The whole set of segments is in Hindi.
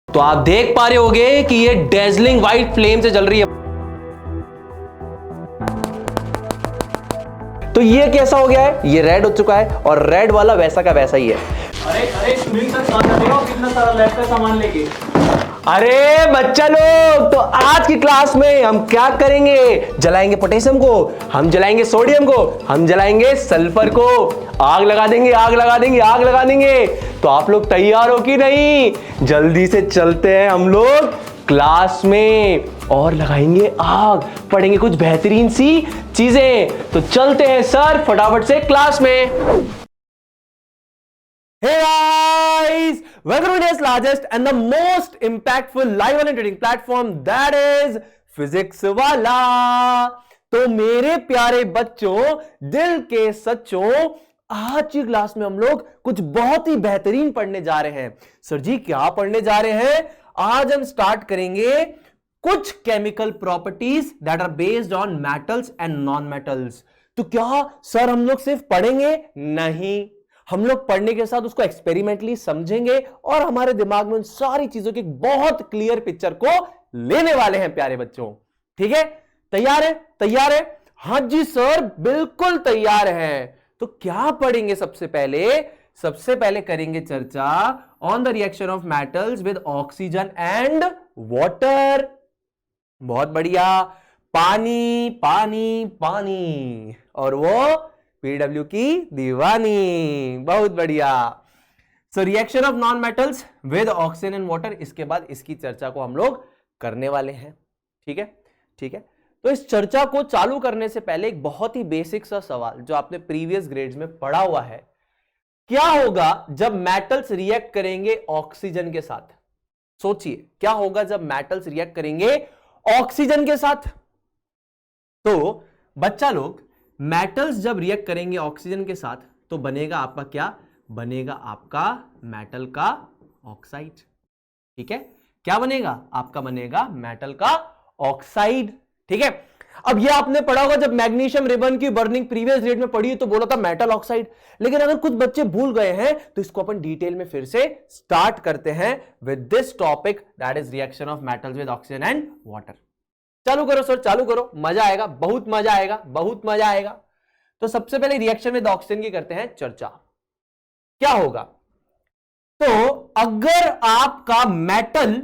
तो आप देख पा रहे होगे कि ये डेजलिंग व्हाइट फ्लेम से जल रही है। तो ये कैसा हो गया है? ये रेड हो चुका है और रेड वाला वैसा का वैसा ही है। अरे सुनील सर कहां जा रहे हो? कितना सारा लैब का सामान लेके। अरे बच्चा लोग, तो आज की क्लास में हम क्या करेंगे? जलाएंगे पोटेशियम को, हम जलाएंगे सोडियम को, हम जलाएंगे सल्फर को। आग लगा देंगे, आग लगा देंगे, आग लगा देंगे। तो आप लोग तैयार हो कि नहीं? जल्दी से चलते हैं हम लोग क्लास में और लगाएंगे आग, पढ़ेंगे कुछ बेहतरीन सी चीजें। तो चलते हैं सर फटाफट से क्लास में। Hey guys, welcome to India's largest and the most impactful live online training platform, that is Physics वाला। तो मेरे प्यारे बच्चों, दिल के सच्चों, आज की क्लास में हम लोग कुछ बहुत ही बेहतरीन पढ़ने जा रहे हैं। सर जी क्या पढ़ने जा रहे हैं? आज हम स्टार्ट करेंगे कुछ chemical properties that are based on metals and non metals. तो क्या सर हम लोग सिर्फ पढ़ेंगे? नहीं, हम लोग पढ़ने के साथ उसको एक्सपेरिमेंटली समझेंगे और हमारे दिमाग में उन सारी चीजों की बहुत क्लियर पिक्चर को लेने वाले हैं प्यारे बच्चों। ठीक है, तैयार है? तैयार है? हाँ जी सर, बिल्कुल तैयार है। तो क्या पढ़ेंगे? सबसे पहले करेंगे चर्चा on the reaction of metals with oxygen and water. बहुत बढ़िया, पानी पानी पानी, और वो पीडब्ल्यू की दीवानी। बहुत बढ़िया। So reaction of non metals with oxygen and water, इसके बाद इसकी चर्चा को हम लोग करने वाले हैं। ठीक है, ठीक है। तो इस चर्चा को चालू करने से पहले एक बहुत ही बेसिक सा सवाल जो आपने प्रीवियस ग्रेड्स में पढ़ा हुआ है, क्या होगा जब मेटल्स रिएक्ट करेंगे ऑक्सीजन के साथ? सोचिए, क्या होगा जब मेटल्स रिएक्ट करेंगे ऑक्सीजन के साथ? तो बच्चा लोग, मेटल्स जब रिएक्ट करेंगे ऑक्सीजन के साथ तो बनेगा आपका क्या? बनेगा आपका मेटल का ऑक्साइड। ठीक है, क्या बनेगा? आपका बनेगा मेटल का ऑक्साइड। ठीक है, अब ये आपने पढ़ा होगा जब मैग्नीशियम रिबन की बर्निंग प्रीवियस ग्रेड में पढ़ी तो बोला था मेटल ऑक्साइड। लेकिन अगर कुछ बच्चे भूल गए हैं तो इसको अपन डिटेल में फिर से स्टार्ट करते हैं with this topic, that is reaction of metals with oxygen and water. चालू करो सर, चालू करो, मजा आएगा, बहुत मजा आएगा, बहुत मजा आएगा। तो सबसे पहले रिएक्शन विद ऑक्सीजन की करते हैं चर्चा। क्या होगा? तो अगर आपका मेटल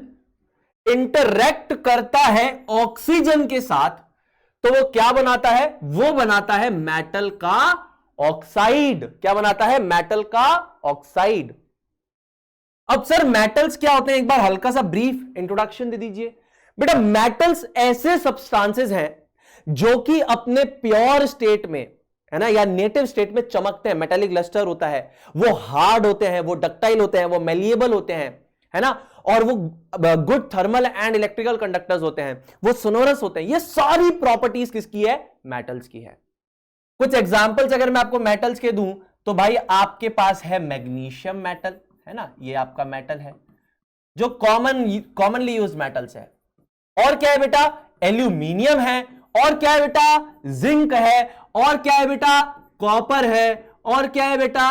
इंटरैक्ट करता है ऑक्सीजन के साथ तो वो क्या बनाता है? वो बनाता है मेटल का ऑक्साइड। क्या बनाता है? मेटल का ऑक्साइड। अब सर मेटल्स क्या होते हैं, एक बार हल्का सा ब्रीफ इंट्रोडक्शन दे दीजिए। बेटा, मेटल्स ऐसे सब्सटेंसेस हैं जो कि अपने प्योर स्टेट में, है ना, या नेटिव स्टेट में चमकते हैं, मेटालिक लस्टर होता है, वो हार्ड होते हैं, वो डक्टाइल होते हैं, वो मेलिएबल होते हैं, है ना, और वो good thermal and electrical conductors होते हैं, वो सोनोरस होते हैं। ये सारी प्रॉपर्टीज किसकी है? मेटल्स की है। कुछ एग्जांपल्स अगर मैं आपको मेटल्स के दूं तो भाई आपके पास है मैग्नीशियम मेटल, है ना, ये आपका मेटल है जो कॉमनली यूज मेटल्स है। और क्या है बेटा? एल्यूमिनियम है। और क्या है बेटा? जिंक है। और क्या है बेटा? कॉपर है। और क्या है बेटा?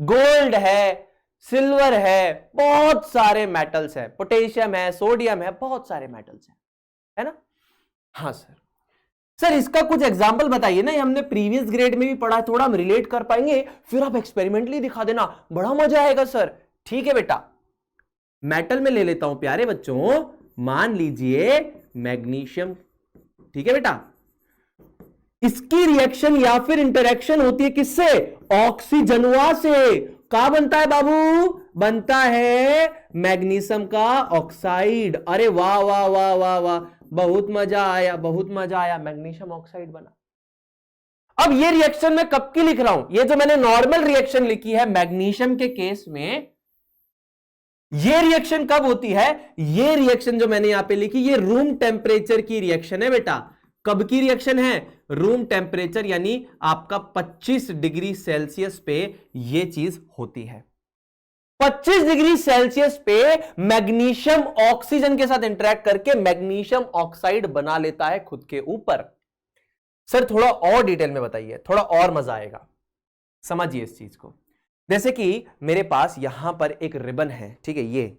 गोल्ड है, सिल्वर है, बहुत सारे मेटल्स हैं, पोटेशियम है, सोडियम है, बहुत सारे मेटल्स हैं, है ना। हाँ सर, सर इसका कुछ एग्जांपल बताइए ना, ये हमने प्रीवियस ग्रेड में भी पढ़ा है, थोड़ा हम रिलेट कर पाएंगे, फिर आप एक्सपेरिमेंटली दिखा देना, बड़ा मजा आएगा सर। ठीक है बेटा, मेटल में ले लेता हूं प्यारे बच्चों, मान लीजिए मैग्नीशियम। ठीक है बेटा, इसकी रिएक्शन या फिर इंटरेक्शन होती है किससे? ऑक्सीजनवा से। क्या बनता है बाबू? बनता है मैग्नीशियम का ऑक्साइड। अरे वाह वाह वाह वाह वाह, बहुत मजा आया, बहुत मजा आया, मैग्नीशियम ऑक्साइड बना। अब ये रिएक्शन मैं कब की लिख रहा हूं? ये जो मैंने नॉर्मल रिएक्शन लिखी है मैग्नीशियम के केस में, ये रिएक्शन कब होती है? ये रिएक्शन जो मैंने यहां पे लिखी, ये रूम टेम्परेचर की रिएक्शन है बेटा। कब की रिएक्शन है? रूम टेम्परेचर, यानी आपका 25 डिग्री सेल्सियस पे ये चीज होती है। 25 डिग्री सेल्सियस पे मैग्नीशियम ऑक्सीजन के साथ इंटरेक्ट करके मैग्नीशियम ऑक्साइड बना लेता है खुद के ऊपर। सर थोड़ा और डिटेल में बताइए, थोड़ा और मजा आएगा, समझिए इस चीज को। जैसे कि मेरे पास यहां पर एक रिबन है, ठीक है, ये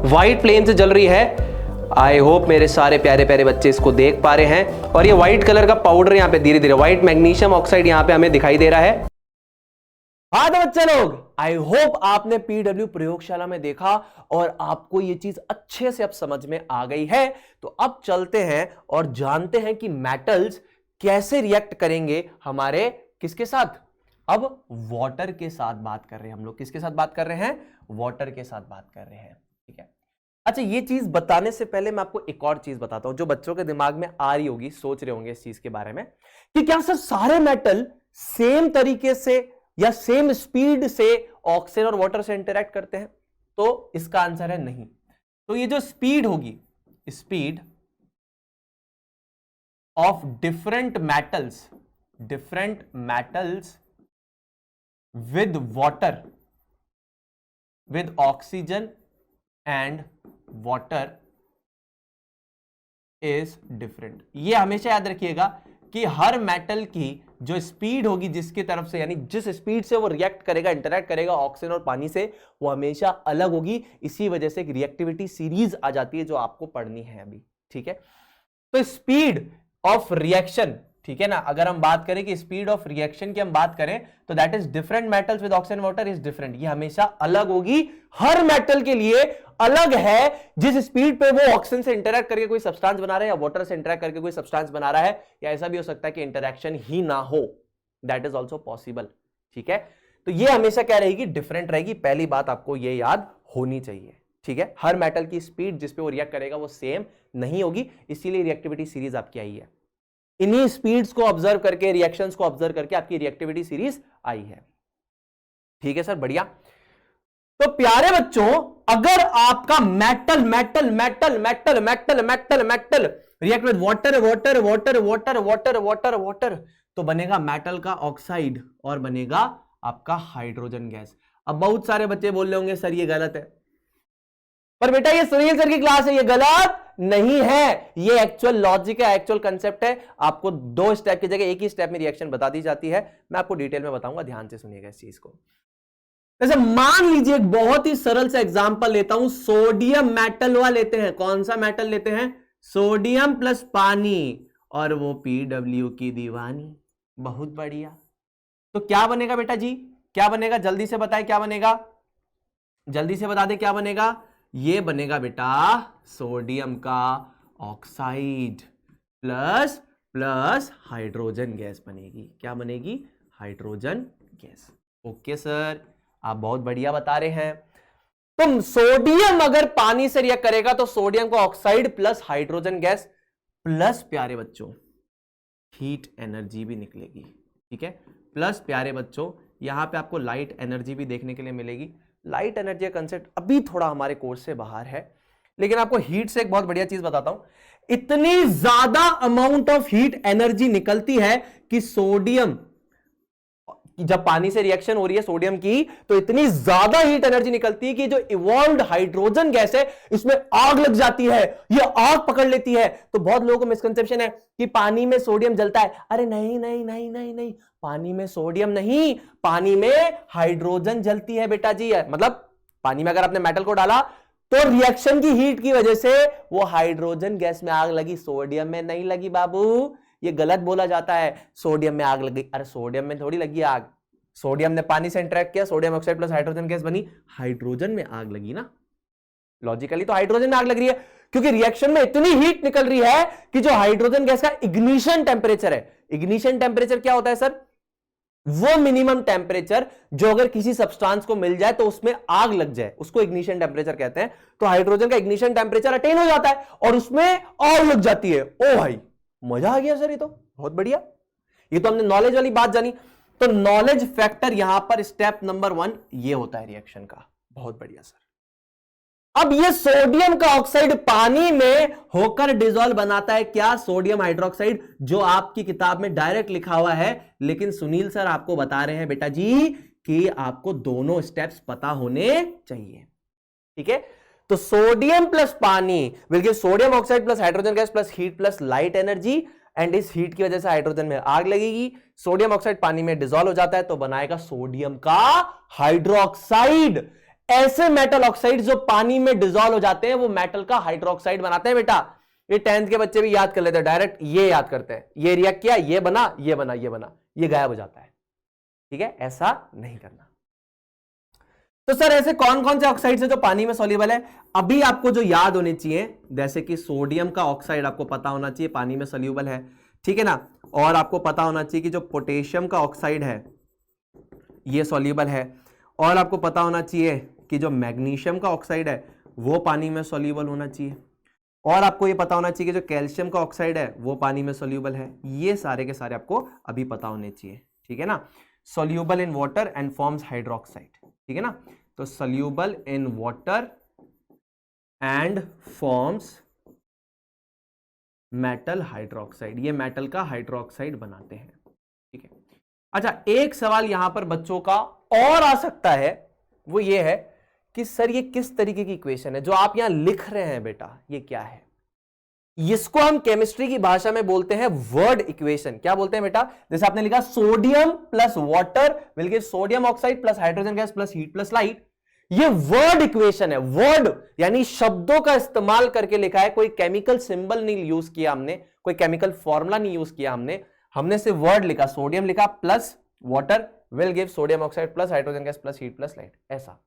व्हाइट फ्लेम से जल रही है। आई होप मेरे सारे प्यारे प्यारे बच्चे इसको देख पा रहे हैं। और ये व्हाइट कलर का पाउडर यहाँ पे धीरे धीरे व्हाइट मैग्नीशियम ऑक्साइड यहाँ पे हमें दिखाई दे रहा है। हाँ तो बच्चे लोग, आई होप आपने पीडब्ल्यू प्रयोगशाला में देखा और आपको ये चीज अच्छे से अब समझ में आ गई है। तो अब चलते हैं और जानते हैं कि मेटल्स कैसे रिएक्ट करेंगे हमारे किसके साथ। अब वाटर के साथ बात कर रहे हैं हम लोग। किसके साथ बात कर रहे हैं? वाटर के साथ बात कर रहे हैं। ठीक है, अच्छा ये चीज बताने से पहले मैं आपको एक और चीज बताता हूं जो बच्चों के दिमाग में आ रही होगी, सोच रहे होंगे इस चीज के बारे में कि क्या सर सारे मेटल सेम तरीके से या सेम स्पीड से ऑक्सीजन और वाटर से इंटरेक्ट करते हैं? तो इसका आंसर है नहीं। तो ये जो स्पीड होगी, speed of different metals with water, with oxygen and water is different. ये हमेशा याद रखिएगा कि हर मेटल की जो स्पीड होगी जिसकी तरफ से, यानी जिस स्पीड से वो रिएक्ट करेगा, इंटरेक्ट करेगा ऑक्सीजन और पानी से, वो हमेशा अलग होगी। इसी वजह से एक रिएक्टिविटी सीरीज आ जाती है जो आपको पढ़नी है अभी। ठीक है, तो स्पीड ऑफ रिएक्शन, ठीक है ना, अगर हम बात करें कि स्पीड ऑफ रिएक्शन की हम बात करें तो that is different metals with oxygen water is different. ये हमेशा अलग होगी, हर मेटल के लिए अलग है। जिस स्पीड पे वो ऑक्सीजन से इंटरेक्ट करके कोई सब्सटेंस बना रहा है या वाटर से इंटरेक्ट करके कोई सब्सटेंस बना रहा है, या ऐसा भी हो सकता है कि इंटरेक्शन ही ना हो, दैट इज ऑल्सो पॉसिबल। ठीक है, तो ये हमेशा क्या रहेगी? डिफरेंट रहेगी। पहली बात आपको ये याद होनी चाहिए। ठीक है, हर मेटल की स्पीड जिस पे वो रिएक्ट करेगा वो सेम नहीं होगी, इसीलिए रिएक्टिविटी सीरीज आपकी आई है। इन्हीं स्पीड्स को ऑब्जर्व करके, रिएक्शंस को ऑब्जर्व करके आपकी रिएक्टिविटी सीरीज आई है। ठीक है सर, बढ़िया। तो प्यारे बच्चों, अगर आपका metal metal metal metal metal metal metal react with water water water water water water water, तो बनेगा मेटल का ऑक्साइड और बनेगा आपका हाइड्रोजन गैस। अब बहुत सारे बच्चे बोल रहे होंगे सर ये गलत है, पर बेटा ये सुनील सर की क्लास है, ये गलत नहीं है, ये एक्चुअल लॉजिक है, एक्चुअल कंसेप्ट है। आपको 2 स्टेप की जगह एक ही स्टेप में रिएक्शन बता दी जाती है। मैं आपको डिटेल में बताऊंगा, ध्यान से सुनिएगा इस चीज को। जैसे मान लीजिए एक बहुत ही सरल सा एग्जांपल लेता हूं, सोडियम मेटल वाला लेते हैं। कौन सा मेटल लेते हैं? सोडियम प्लस पानी, और वो पीडब्ल्यू की दीवानी। बहुत बढ़िया। तो क्या बनेगा बेटा जी? क्या बनेगा? जल्दी से बताएं क्या बनेगा, जल्दी से बता दें क्या बनेगा। ये बनेगा बेटा सोडियम का oxide plus plus hydrogen gas बनेगी। क्या बनेगी? Hydrogen gas. ओके सर, आप बहुत बढ़िया बता रहे हैं। तो सोडियम अगर पानी से रिएक्ट करेगा तो सोडियम का oxide plus hydrogen gas plus प्यारे बच्चों हीट एनर्जी भी निकलेगी। ठीक है, प्लस प्यारे बच्चों यहां पे आपको लाइट एनर्जी भी देखने के लिए मिलेगी। लाइट एनर्जी का कंसेप्ट अभी थोड़ा हमारे कोर्स से बाहर है, लेकिन आपको हीट से एक बहुत बढ़िया चीज बताता हूं। इतनी ज्यादा अमाउंट ऑफ हीट एनर्जी निकलती है कि सोडियम, जब पानी से रिएक्शन हो रही है सोडियम की, तो इतनी ज्यादा हीट एनर्जी निकलती है कि जो इवॉल्व्ड हाइड्रोजन गैस है इसमें आग लग जाती है, ये आग पकड़ लेती है। तो बहुत लोगों को मिसकंसेप्शन है कि पानी में सोडियम जलता है। अरे नहीं नहीं नहीं नहीं नहीं, पानी में सोडियम नहीं, पानी में हाइड्रोजन जलती है बेटा जी। मतलब पानी में अगर आपने मेटल को डाला तो रिएक्शन की हीट की वजह से वो हाइड्रोजन गैस में आग लगी, सोडियम में नहीं लगी बाबू। ये गलत बोला जाता है, सोडियम में आग लगी। अरे सोडियम में थोड़ी लगी आग, सोडियम ने पानी से इंटरेक्ट किया, sodium oxide plus hydrogen gas बनी, हाइड्रोजन में आग लगी ना। लॉजिकली तो हाइड्रोजन में आग लग रही है, क्योंकि रिएक्शन में इतनी हीट निकल रही है कि जो हाइड्रोजन गैस का इग्निशन टेम्परेचर है, इग्निशन टेम्परेचर क्या होता है सर? वो मिनिमम टेम्परेचर जो अगर किसी सब्सटेंस को मिल जाए तो उसमें आग लग जाए, उसको इग्निशन टेम्परेचर कहते हैं। तो हाइड्रोजन का इग्निशन टेम्परेचर अटेन हो जाता है और उसमें आग लग जाती है। ओ भाई मजा आ गया सर, ये तो बहुत बढ़िया। ये तो हमने नॉलेज वाली बात जानी। तो नॉलेज फैक्टर यहां पर स्टेप नंबर 1 ये होता है रिएक्शन का। बहुत बढ़िया सर। अब ये सोडियम का ऑक्साइड पानी में होकर डिसॉल्व बनाता है क्या? सोडियम हाइड्रोक्साइड, जो आपकी किताब में डायरेक्ट लिखा हुआ है, लेकिन सुनील सर आपको बता रहे हैं बेटा जी कि आपको दोनों स्टेप्स पता होने चाहिए। ठीक है, तो सोडियम प्लस पानी will give sodium oxide plus hydrogen gas plus heat plus light energy, and इस हीट की वजह से हाइड्रोजन में आग लगेगी, सोडियम ऑक्साइड पानी में डिसॉल्व हो जाता है तो बनाएगा सोडियम का हाइड्रोक्साइड। ऐसे मेटल ऑक्साइड जो पानी में डिसॉल्व हो जाते हैं वो मेटल का हाइड्रोक्साइड बनाते हैं बेटा। ये 10th के बच्चे भी याद कर लेते हैं, डायरेक्ट ये याद करते हैं, ये रिएक्ट किया, ये बना, ये बना, ये बना, ये गायब हो जाता है। ठीक है, ऐसा नहीं करना। तो सर ऐसे कौन कौन से ऑक्साइड्स है जो पानी में सॉल्युबल है? अभी आपको जो याद होने चाहिए, जैसे कि सोडियम का ऑक्साइड आपको पता होना चाहिए पानी में सॉल्युबल है, ठीक है ना। और आपको पता होना चाहिए कि जो पोटेशियम का ऑक्साइड है ये सॉल्युबल है। और आपको पता होना चाहिए कि जो मैग्नीशियम का ऑक्साइड है वो पानी में सॉल्युबल होना चाहिए। और आपको ये पता होना चाहिए कि जो कैल्शियम का ऑक्साइड है वो पानी में सॉल्युबल है। ये सारे के सारे आपको अभी पता होने चाहिए, ठीक है ना। Soluble in water and forms hydroxide, ठीक है ना। तो soluble in water and forms metal hydroxide, ये मेटल का हाइड्रोक्साइड बनाते हैं, ठीक है। अच्छा, एक सवाल यहां पर बच्चों का और आ सकता है, वो ये है कि सर ये किस तरीके की इक्वेशन है जो आप यहां लिख रहे हैं बेटा, ये क्या है? इसको हम केमिस्ट्री की भाषा में बोलते हैं वर्ड इक्वेशन। क्या बोलते हैं बेटा? जैसे आपने लिखा sodium plus water will give sodium oxide plus hydrogen gas plus heat plus light. ये वर्ड इक्वेशन है। वर्ड यानी शब्दों का इस्तेमाल करके लिखा है, कोई केमिकल सिंबल नहीं यूज किया हमने, कोई केमिकल फॉर्मूला नहीं यूज किया हमने सिर्फ वर्ड लिखा, सोडियम लिखा plus water will give sodium oxide plus hydrogen gas plus heat plus light, ऐसा।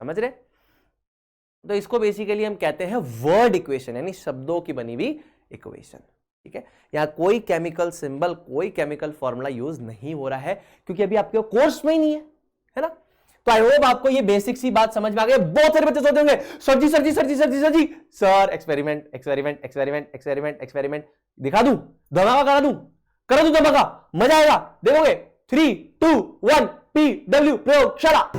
समझ रहे? तो इसको बेसिकली हम कहते हैं वर्ड इक्वेशन, यानी शब्दों की बनी हुई इक्वेशन, ठीक है। यहां कोई केमिकल सिंबल, कोई केमिकल फॉर्मूला यूज नहीं हो रहा है, क्योंकि अभी आपके कोर्स में ही नहीं है ना। तो आई होप आपको ये बेसिक सी बात समझ में आ गई। बहुत सारे बच्चे सोचते होंगे sir ji sir ji sir ji sir ji sir ji sir experiment experiment experiment experiment experiment दिखा दूं, धमाका करा दूं धमाका, मजा आएगा, देखोगे। 3, 2, 1 PW प्रयोगशाला।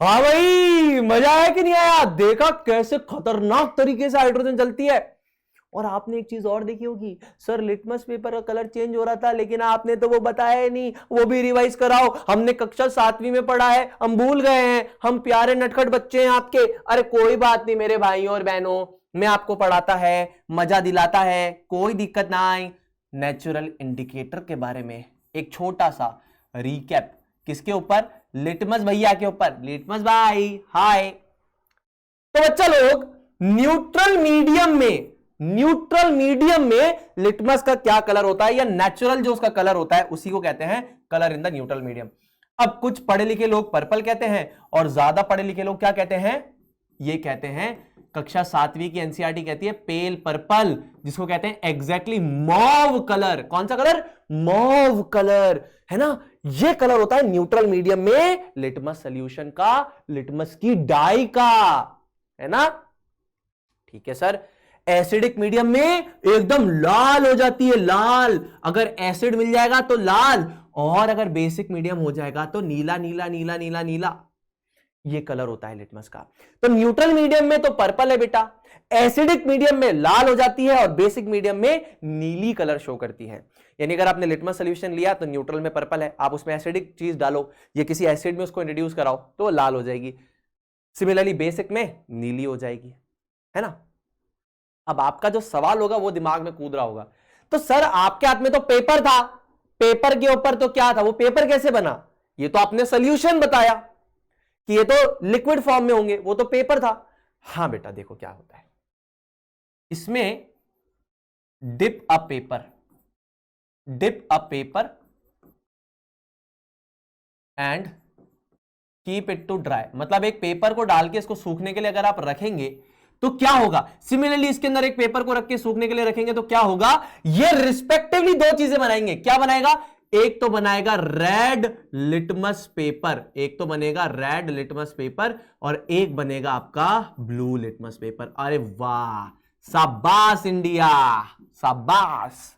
हाँ भाई, मजा आया कि नहीं आया? देखा कैसे खतरनाक तरीके से हाइड्रोजन जलती है। और आपने एक चीज और देखी होगी, सर लिटमस पेपर का कलर चेंज हो रहा था, लेकिन आपने तो वो बताया ही नहीं, वो भी रिवाइज कराओ। हमने कक्षा 7वीं में पढ़ा है, हम भूल गए हैं, हम प्यारे नटखट बच्चे हैं आपके। अरे कोई बात नहीं मेरे भाइयों और बहनों, मैं आपको पढ़ाता है, मजा दिलाता है, कोई दिक्कत ना आए। नेचुरल इंडिकेटर के बारे में एक छोटा सा रिकैप, किसके ऊपर? लिटमस भैया के ऊपर। लिटमस भाई हाय। तो बच्चा लोग, न्यूट्रल मीडियम में लिटमस का क्या कलर होता है, या नेचुरल जो उसका कलर होता है उसी को कहते हैं colour in the neutral medium. अब कुछ पढ़े लिखे लोग पर्पल कहते हैं, और ज्यादा पढ़े लिखे लोग क्या कहते हैं? ये कहते हैं, कक्षा 7वीं की एनसीईआरटी कहती है पेल पर्पल, जिसको कहते हैं एग्जैक्टली मॉव कलर। कौन सा कलर? मॉव कलर, है ना। ये कलर होता है न्यूट्रल मीडियम में लिटमस सॉल्यूशन का, लिटमस की डाई का, है ना। ठीक है सर। एसिडिक मीडियम में एकदम लाल हो जाती है, लाल। अगर एसिड मिल जाएगा तो लाल, और अगर बेसिक मीडियम हो जाएगा तो नीला नीला नीला नीला नीला। ये कलर होता है लिटमस का। तो न्यूट्रल मीडियम में तो पर्पल है बेटा, एसिडिक मीडियम में लाल हो जाती है, और बेसिक मीडियम में नीली कलर शो करती है। यानी अगर आपने लिटमस सॉल्यूशन लिया तो न्यूट्रल में पर्पल है, आप उसमें एसिडिक चीज डालो या किसी एसिड में उसको इंट्रोड्यूस कराओ तो लाल हो जाएगी। सिमिलरली बेसिक में नीली हो जाएगी, है ना। अब आपका जो सवाल होगा वो दिमाग में कूद रहा होगा, तो सर आपके हाथ में तो पेपर था, पेपर के ऊपर तो क्या था, वो पेपर कैसे बना? ये तो आपने सॉल्यूशन बताया कि ये तो लिक्विड फॉर्म में होंगे, वो तो पेपर था। हां बेटा, देखो क्या होता है इसमें। Dip a paper and keep it to dry. मतलब एक पेपर को डाल के इसको सूखने के लिए अगर आप रखेंगे तो क्या होगा? सिमिलरली इसके अंदर एक पेपर को रख के सूखने के लिए रखेंगे तो क्या होगा? ये रिस्पेक्टिवली दो चीजें बनाएंगे। क्या बनाएगा? एक तो बनाएगा रेड लिटमस पेपर, एक तो बनेगा रेड लिटमस पेपर, और एक बनेगा आपका ब्लू लिटमस पेपर। अरे वाह, शाबाश इंडिया, शाबाश।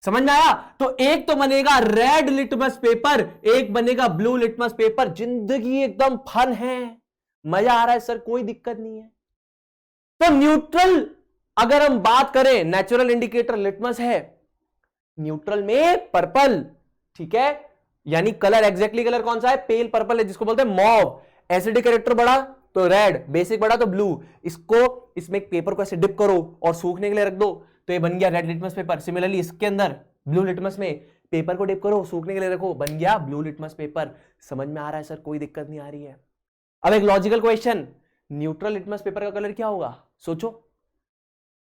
समझ में आया? तो एक तो बनेगा रेड लिटमस पेपर, एक बनेगा ब्लू लिटमस पेपर। जिंदगी एकदम फन है, मजा आ रहा है सर, कोई दिक्कत नहीं है। तो न्यूट्रल अगर हम बात करें, नेचुरल इंडिकेटर लिटमस है, न्यूट्रल में पर्पल, ठीक है, यानी कलर एग्जैक्टली कलर कौन सा है? पेल पर्पल है, जिसको बोलते हैं मॉव। एसिडिक कैरेक्टर बढ़ा तो रेड, बेसिक बढ़ा तो ब्लू। इसमें पेपर को ऐसे डिप करो और सूखने के लिए रख दो तो ये बन गया रेड लिटमस पेपर। सिमिलरली इसके अंदर ब्लू लिटमस में पेपर को डिप करो, सूखने के लिए रखो, बन गया ब्लू लिटमस पेपर। समझ में आ रहा है सर, कोई दिक्कत नहीं आ रही है? अब एक logical question, neutral litmus paper का कलर क्या होगा? सोचो,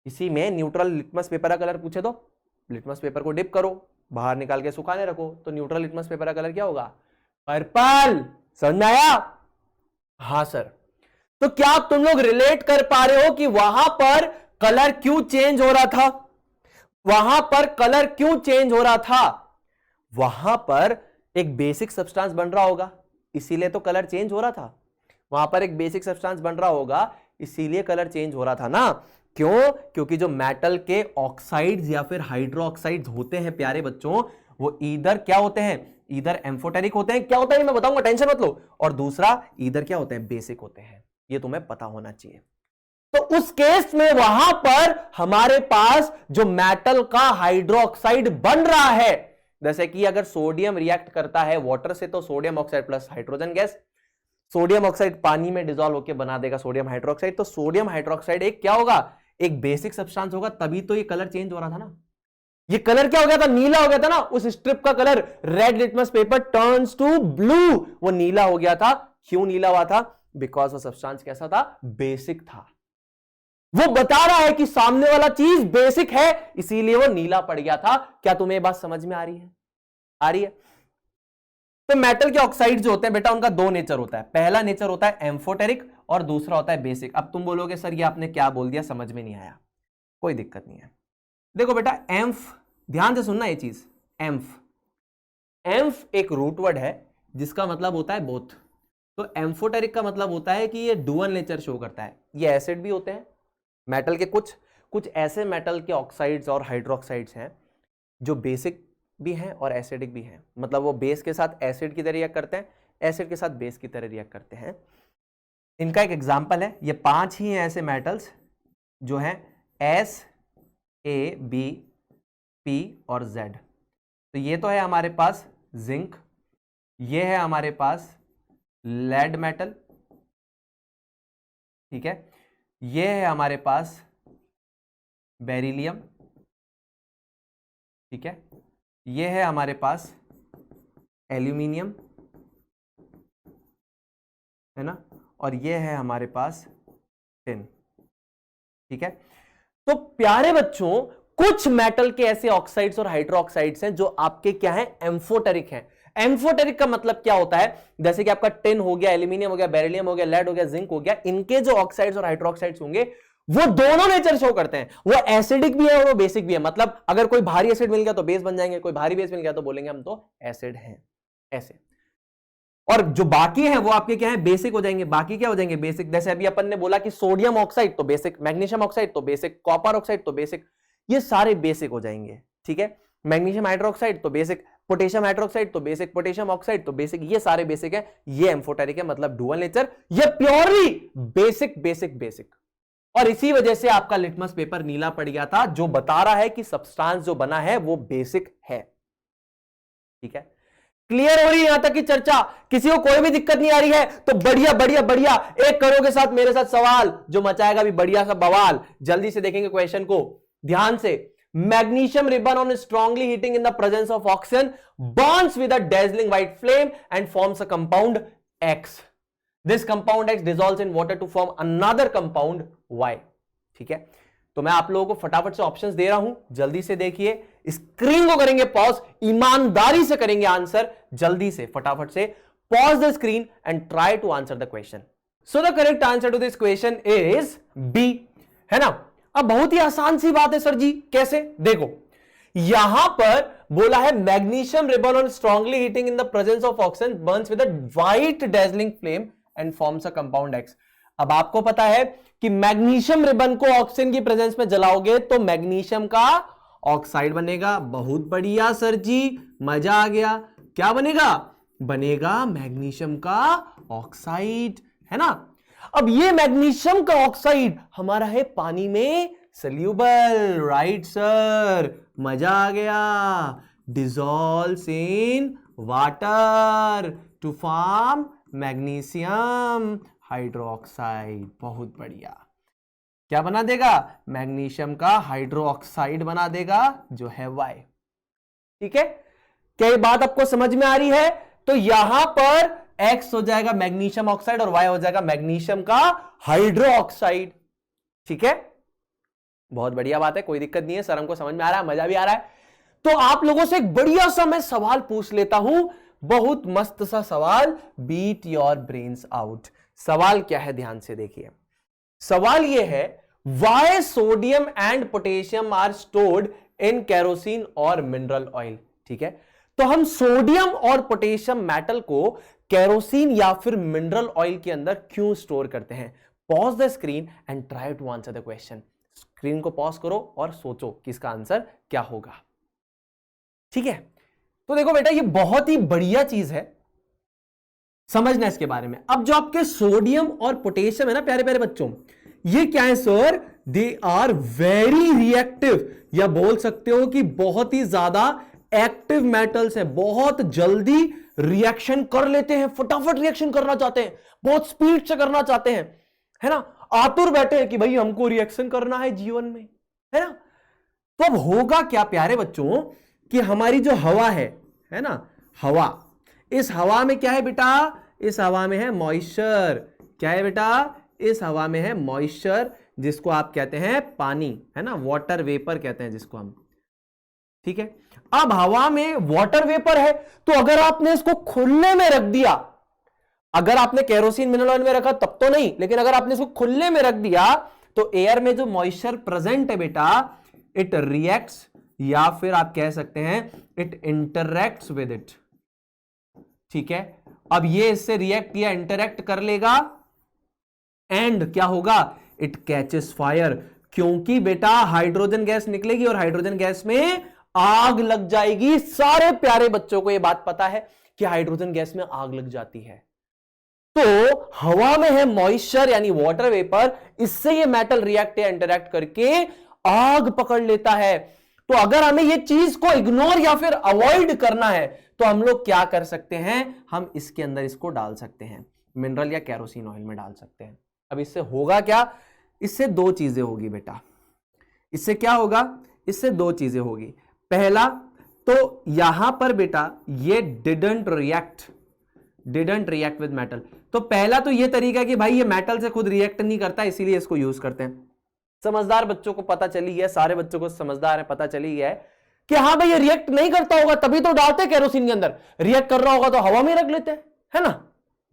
इसी में न्यूट्रल लिटमस पेपर का कलर पूछे तो लिटमस पेपर को डिप करो, बाहर निकाल के सुखाने रखो, तो न्यूट्रल लिटमस पेपर का कलर क्या होगा? पर्पल। समझ में आया? हां सर। तो क्या तुम लोग रिलेट कर पा रहे हो कि वहां पर कलर क्यों चेंज हो रहा था? वहां पर कलर क्यों चेंज हो रहा था? वहां पर एक बेसिक सब्सटेंस बन रहा होगा, इसीलिए तो कलर चेंज हो रहा था। वहां पर एक बेसिक सब्सटेंस बन रहा होगा, इसीलिए कलर चेंज हो रहा था ना। क्यों? क्योंकि जो मेटल के ऑक्साइड्स या फिर हाइड्रोक्साइड्स होते हैं प्यारे बच्चों, वो ईदर क्या होते हैं? ईदर एम्फोटेरिक होते हैं। क्या होता है मैं बताऊंगा, टेंशन मत लो। और दूसरा ईदर क्या होते हैं? बेसिक होते हैं। ये तुम्हें पता होना चाहिए। तो उस केस में वहां पर हमारे पास जो मेटल का हाइड्रोक्साइड बन रहा है, जैसे कि अगर सोडियम रिएक्ट करता है वाटर से तो sodium oxide plus hydrogen gas, sodium oxide पानी में डिसॉल्व होकर बना देगा सोडियम हाइड्रोक्साइड। तो सोडियम हाइड्रोक्साइड एक क्या होगा? एक बेसिक सब्सटेंस होगा, तभी तो ये कलर चेंज हो रहा था ना। ये कलर क्या हो गया था? नीला हो गया था ना। उस स्ट्रिप का colour red litmus paper turns to blue, वो नीला हो गया था। क्यों नीला हुआ था? बिकॉज वो सब्सटेंस कैसा था? बेसिक था। वो बता रहा है कि सामने वाला चीज बेसिक है, इसीलिए वो नीला पड़ गया था। क्या तुम्हें बात समझ में आ रही है? आ रही है? तो मेटल के ऑक्साइड जो होते हैं बेटा, उनका दो नेचर होता है। पहला नेचर होता है एम्फोटेरिक और दूसरा होता है बेसिक। अब तुम बोलोगे सर ये आपने क्या बोल दिया, समझ में नहीं आया। कोई दिक्कत नहीं है। देखो बेटा, एम्फ, ध्यान से सुनना ये चीज। एम्फ एक रूट वर्ड है जिसका मतलब होता है बोथ। तो एम्फोटेरिक का मतलब होता है कि ये डुअल नेचर शो करता है। ये एसिड भी होते हैं मेटल के, कुछ ऐसे मेटल के ऑक्साइड्स और हाइड्रोक्साइड्स हैं जो बेसिक भी हैं और एसिडिक भी हैं। मतलब वो बेस के साथ एसिड की तरह रिएक्ट करते हैं, एसिड के साथ बेस की तरह रिएक्ट करते हैं। इनका एक एग्जांपल है, ये 5 ही हैं ऐसे मेटल्स जो हैं एस, ए, बी, पी और जेड। तो ये तो है हमारे पास जिंक, ये है हमारे पास लेड मेटल, ठीक है, ये है हमारे पास बेरिलियम, ठीक है, ये है हमारे पास एल्यूमिनियम, है ना, और ये है हमारे पास टिन, ठीक है। तो प्यारे बच्चों, कुछ मेटल के ऐसे ऑक्साइड्स और हाइड्रोक्साइड्स हैं जो आपके क्या हैं? एम्फोटेरिक हैं। एम्फोटेरिक का मतलब क्या होता है? जैसे कि आपका टिन हो गया, एल्यूमिनियम हो गया, बेरिलियम हो गया, लेड हो गया, जिंक हो गया, इनके जो ऑक्साइड्स और हाइड्रोक्साइड्स होंगे वो दोनों नेचर शो करते हैं। वो एसिडिक भी है और वो बेसिक भी है। मतलब अगर कोई भारी एसिड मिल गया तो बेस बन जाएंगे, कोई भारी बेस मिल गया तो बोलेंगे हम तो एसिड हैं, ऐसे। और जो बाकी हैं वो आपके क्या है? बेसिक हो जाएंगे। बाकी क्या हो जाएंगे? बेसिक। जैसे अभी अपन ने बोला कि सोडियम ऑक्साइड तो बेसिक, मैग्नीशियम ऑक्साइड तो बेसिक, कॉपर ऑक्साइड तो बेसिक, ये सारे बेसिक हो जाएंगे, ठीक है। मैग्नीशियम हाइड्रोक्साइड तो बेसिक, पोटेशियम हाइड्रोक्साइड तो बेसिक, पोटेशियम ऑक्साइड तो बेसिक, ये सारे बेसिक है। ये एम्फोटेरिक है, मतलब डुअल नेचर, ये प्योरली बेसिक बेसिक बेसिक। और इसी वजह से आपका लिटमस पेपर नीला पड़ गया था, जो बता रहा है कि सब्सटेंस जो बना है वो बेसिक है, ठीक है। क्लियर हो रही है यहां तक की चर्चा? किसी को कोई भी दिक्कत नहीं आ रही है? तो बढ़िया बढ़िया बढ़िया, एक करो के साथ मेरे साथ सवाल जो मचाएगा भी बढ़िया सा बवाल। जल्दी से देखेंगे क्वेश्चन को ध्यान से। Magnesium ribbon on strongly heating in the presence of oxygen Burns with a dazzling white flame and forms a compound X. This compound X dissolves in water to form another compound Y. ठीक है, तो मैं आप लोगों को फटाफट से ऑप्शंस दे रहा हूं, जल्दी से देखिए, स्क्रीन को करेंगे पॉज, ईमानदारी से करेंगे आंसर, जल्दी से फटाफट से pause the screen and try to answer the question. So the correct answer to this question is B, है ना। अब बहुत ही आसान सी बात है सर जी, कैसे? देखो, यहां पर बोला है magnesium ribbon on strongly heating in the presence of oxygen Burns with a white dazzling flame and forms a compound X। अब आपको पता है कि मैग्नीशियम रिबन को ऑक्सीजन की प्रेजेंस में जलाओगे तो मैग्नीशियम का ऑक्साइड बनेगा। बहुत बढ़िया सर जी, मजा आ गया। क्या बनेगा? बनेगा मैग्नीशियम का ऑक्साइड, है ना। अब ये मैग्नीशियम का ऑक्साइड हमारा है पानी में सल्यूबल, राइट सर, मजा आ गया। Dissolves in water to form magnesium hydroxide. बहुत बढ़िया। क्या बना देगा? मैग्नीशियम का हाइड्रोक्साइड बना देगा, जो है वाई। ठीक है, क्या ये बात आपको समझ में आ रही है? तो यहां पर X हो जाएगा मैग्नीशियम ऑक्साइड और Y हो जाएगा मैग्नीशियम का हाइड्रोक्साइड। ठीक है, बहुत बढ़िया बात है, कोई दिक्कत नहीं है सर, हमको समझ में आ रहा है, मजा भी आ रहा है। तो आप लोगों से एक बढ़िया सा मैं सवाल पूछ लेता हूं, बहुत मस्त सा सवाल, बीट योर ब्रेन्स आउट। सवाल क्या है, ध्यान से देखिए। सवाल यह है, why sodium and potassium are stored in kerosene और मिनरल ऑयल। ठीक है, तो हम सोडियम और पोटेशियम मेटल को केरोसिन या फिर मिनरल ऑयल के अंदर क्यों स्टोर करते हैं? Pause the screen and try to answer the question. Screen को पॉज करो और सोचो कि इसका आंसर क्या होगा। ठीक है, तो देखो बेटा, ये बहुत ही बढ़िया चीज है समझना इसके बारे में। अब जो आपके सोडियम और पोटेशियम है ना प्यारे प्यारे बच्चों, ये क्या है sir? They are very reactive, या बोल सकते हो कि बहुत ही ज्यादा एक्टिव मेटल्स है, बहुत जल्दी रिएक्शन कर लेते हैं, फटाफट रिएक्शन करना चाहते हैं, बहुत स्पीड से करना चाहते हैं, है ना, आतुर बैठे हैं कि भाई हमको रिएक्शन करना है जीवन में, है ना। तो अब होगा क्या प्यारे बच्चों कि हमारी जो हवा है ना, हवा, इस हवा में क्या है बेटा? इस हवा में है मॉइस्चर। क्या है बेटा? इस हवा में है मॉइस्चर, जिसको आप कहते हैं पानी, है ना, वाटर वेपर कहते हैं जिसको हम। ठीक है, अब हवा में वाटर वेपर है, तो अगर आपने इसको खुले में रख दिया, अगर आपने केरोसिन मिनरल ऑयल में रखा तब तो नहीं, लेकिन अगर आपने इसको खुले में रख दिया तो एयर में जो मॉइस्चर प्रेजेंट है बेटा, इट रिएक्ट्स, या फिर आप कह सकते हैं इट इंटरैक्ट्स विद इट। ठीक है, अब ये इससे रिएक्ट किया, इंटरैक्ट कर लेगा, एंड क्या होगा? इट कैचेस फायर, क्योंकि बेटा हाइड्रोजन गैस निकलेगी और हाइड्रोजन गैस में आग लग जाएगी। सारे प्यारे बच्चों को यह बात पता है कि हाइड्रोजन गैस में आग लग जाती है। तो हवा में है मॉइस्चर यानी वाटर वेपर, इससे ये मेटल रिएक्ट या इंटरैक्ट करके आग पकड़ लेता है। तो अगर हमें ये चीज को इग्नोर या फिर अवॉइड करना है तो हम लोग क्या कर सकते हैं? हम इसके अंदर इसको डाल सकते हैं, मिनरल या केरोसिन ऑयल में डाल सकते हैं। अब इससे होगा क्या? इससे दो चीजें होगी बेटा। इससे क्या होगा? इससे दो चीजें होगी। पहला तो यहां पर बेटा ये डिडंट रिएक्ट विद मेटल। तो पहला तो ये तरीका है कि भाई ये मेटल से खुद रिएक्ट नहीं करता, इसीलिए इसको यूज करते हैं। समझदार बच्चों को पता चली है, सारे बच्चों को समझदार है, पता चली है कि हाँ भाई ये रिएक्ट नहीं करता होगा तभी तो डालते केरोसिन के अंदर, रिएक्ट कर रहा होगा तो हवा में रख लेते हैं, है ना।